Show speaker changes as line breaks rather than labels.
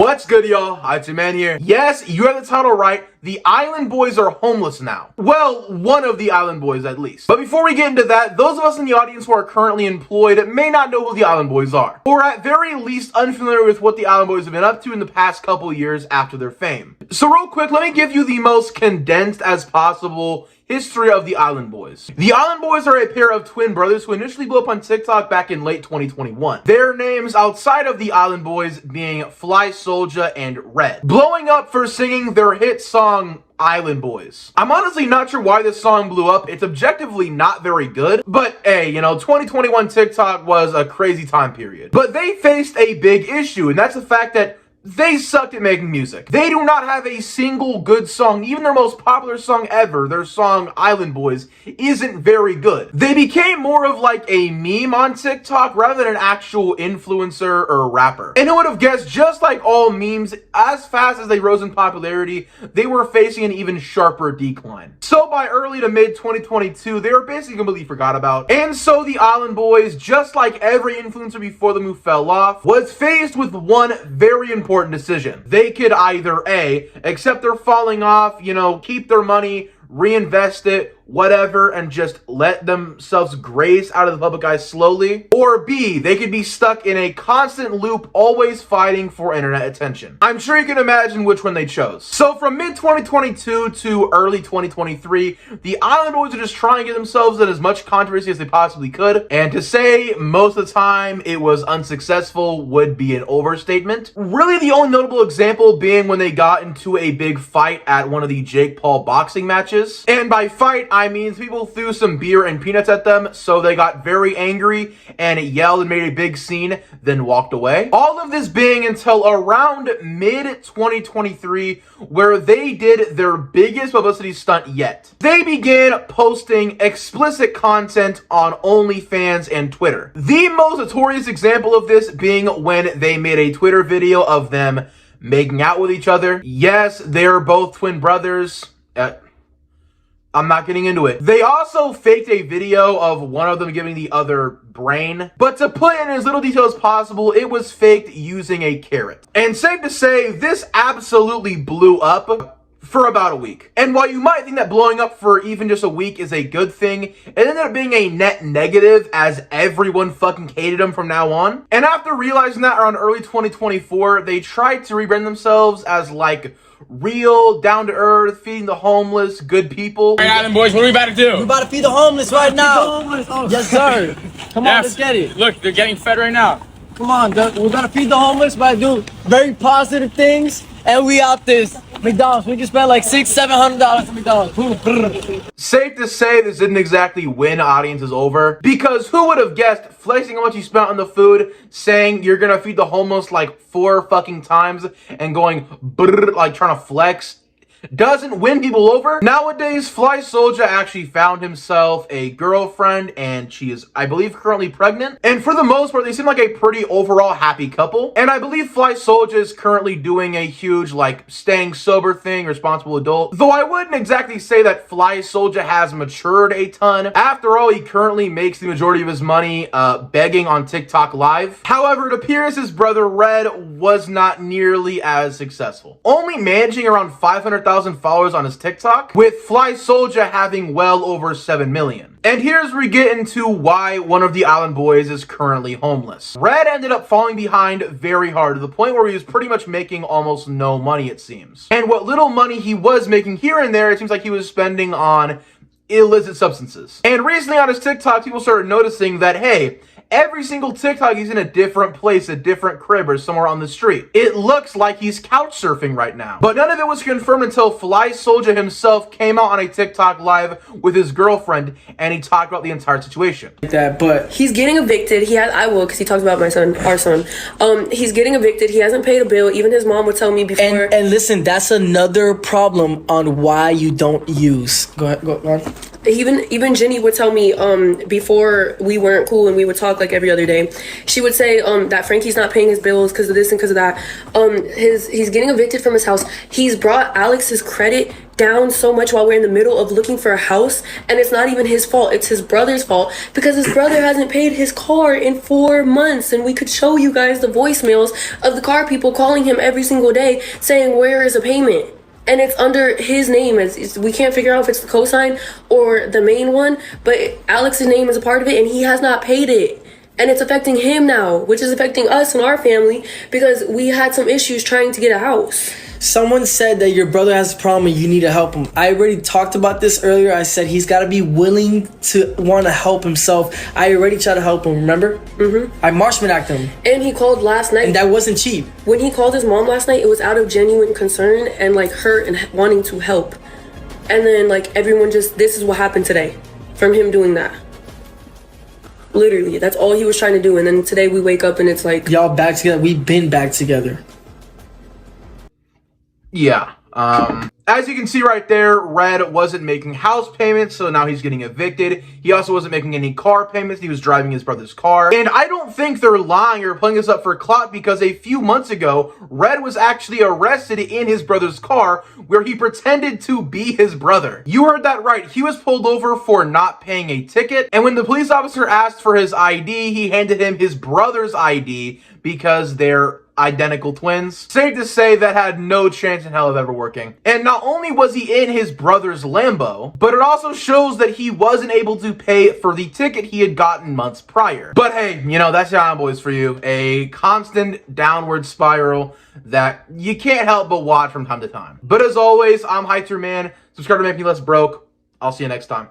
What's good, y'all? It's your man here. Yes, you have the title right. The Island Boys are homeless now. Well, one of the Island Boys at least. But before we get into that, those of us in the audience who are currently employed may not know who the Island Boys are, or at very least unfamiliar with what the Island Boys have been up to in the past couple years after their fame. So real quick, let me give you the most condensed as possible history of the Island Boys. The Island Boys are a pair of twin brothers who initially blew up on TikTok back in late 2021. Their names outside of the Island Boys being Fly Soulja and Red. Blowing up for singing their hit song, Island Boys. I'm honestly not sure why this song blew up. It's objectively not very good, but hey, 2021 TikTok was a crazy time period. But they faced a big issue, and that's the fact that they sucked at making music. They do not have a single good song. Even their most popular song ever, their song Island Boys, isn't very good. They became more of like a meme on TikTok rather than an actual influencer or rapper. And who would have guessed, just like all memes, as fast as they rose in popularity, they were facing an even sharper decline. So by early to mid 2022, they were basically completely forgot about. And so the Island Boys, just like every influencer before them who fell off, was faced with one very important decision. They could either A, accept they're falling off, keep their money, reinvest it, whatever, and just let themselves graze out of the public eye slowly. Or B, they could be stuck in a constant loop, always fighting for internet attention. I'm sure you can imagine which one they chose. So from mid-2022 to early 2023, the Island Boys are just trying to get themselves in as much controversy as they possibly could. And to say most of the time it was unsuccessful would be an overstatement. Really, the only notable example being when they got into a big fight at one of the Jake Paul boxing matches. And by fight, I mean people threw some beer and peanuts at them, so they got very angry and yelled and made a big scene, then walked away. All of this being until around mid-2023, where they did their biggest publicity stunt yet. They began posting explicit content on OnlyFans and Twitter. The most notorious example of this being when they made a Twitter video of them making out with each other. Yes, they're both twin brothers. I'm not getting into it. They also faked a video of one of them giving the other brain, but to put in as little detail as possible, it was faked using a carrot. And safe to say, this absolutely blew up for about a week. And while you might think that blowing up for even just a week is a good thing, it ended up being a net negative as everyone fucking hated them from now on. And after realizing that around early 2024, they tried to rebrand themselves as like real, down-to-earth, feeding the homeless, good people.
All right, Island Boys, what are we about to do?
We're about to feed the homeless right now. Yes, sir. Come on, let's get it.
Look, they're getting fed right now.
Come on, we're gonna feed the homeless by doing very positive things, and we out this McDonald's. We can spend like $600-700 at McDonald's.
Safe to say this didn't exactly win audiences over, because who would have guessed flexing how much you spent on the food, saying you're gonna feed the homeless like 4 fucking times and going brrr, like trying to flex, doesn't win people over. Nowadays, Fly Soulja actually found himself a girlfriend, and she is, I believe, currently pregnant. And for the most part, they seem like a pretty overall happy couple. And I believe Fly Soulja is currently doing a huge, like, staying sober thing, responsible adult. Though I wouldn't exactly say that Fly Soulja has matured a ton. After all, he currently makes the majority of his money begging on TikTok Live. However, it appears his brother Red was not nearly as successful, only managing around 500,000 followers on his TikTok, with Fly Soulja having well over 7 million. And here's where we get into why one of the Island Boys is currently homeless. Red ended up falling behind very hard to the point where he was pretty much making almost no money, it seems. And what little money he was making here and there, it seems like he was spending on illicit substances. And recently on his TikTok, people started noticing that, hey, every single TikTok he's in a different place, a different crib, or somewhere on the street. It looks like he's couch surfing right now. But none of it was confirmed until Fly Soulja himself came out on a TikTok Live with his girlfriend, and he talked about the entire situation.
But he's getting evicted. Because he talks about our son. He's getting evicted. He hasn't paid a bill. Even his mom would tell me before.
And listen, that's another problem on why you don't use. Go ahead, go on.
Even Jenny would tell me before we weren't cool and we would talk like every other day, she would say that Frankie's not paying his bills because of this and because of that. He's getting evicted from his house. He's brought Alex's credit down so much while we're in the middle of looking for a house, and it's not even his fault, it's his brother's fault, because his brother hasn't paid his car in 4 months. And we could show you guys the voicemails of the car people calling him every single day saying, where is a payment? And it's under his name. We can't figure out if it's the cosign or the main one, but Alex's name is a part of it, and he has not paid it. And it's affecting him now, which is affecting us and our family, because we had some issues trying to get a house.
Someone said that your brother has a problem and you need to help him. I already talked about this earlier. I said he's got to be willing to want to help himself. I already tried to help him, remember? Mm-hmm. I marshman him.
And he called last night.
And that wasn't cheap.
When he called his mom last night, it was out of genuine concern and like hurt and wanting to help. And then like everyone this is what happened today from him doing that. Literally, that's all he was trying to do. And then today we wake up and it's like,
y'all back together. We've been back together.
Yeah. As you can see right there, Red wasn't making house payments, so now he's getting evicted. He also wasn't making any car payments. He was driving his brother's car. And I don't think they're lying or playing this up for clout, because a few months ago, Red was actually arrested in his brother's car where he pretended to be his brother. You heard that right. He was pulled over for not paying a ticket. And when the police officer asked for his ID, he handed him his brother's ID because they're identical twins. Safe to say that had no chance in hell of ever working. And not only was he in his brother's Lambo, but it also shows that he wasn't able to pay for the ticket he had gotten months prior. But hey, you know, that's Island Boys for you. A constant downward spiral that you can't help but watch from time to time. But as always, I'm Hyper Man. Subscribe to make me less broke. I'll see you next time.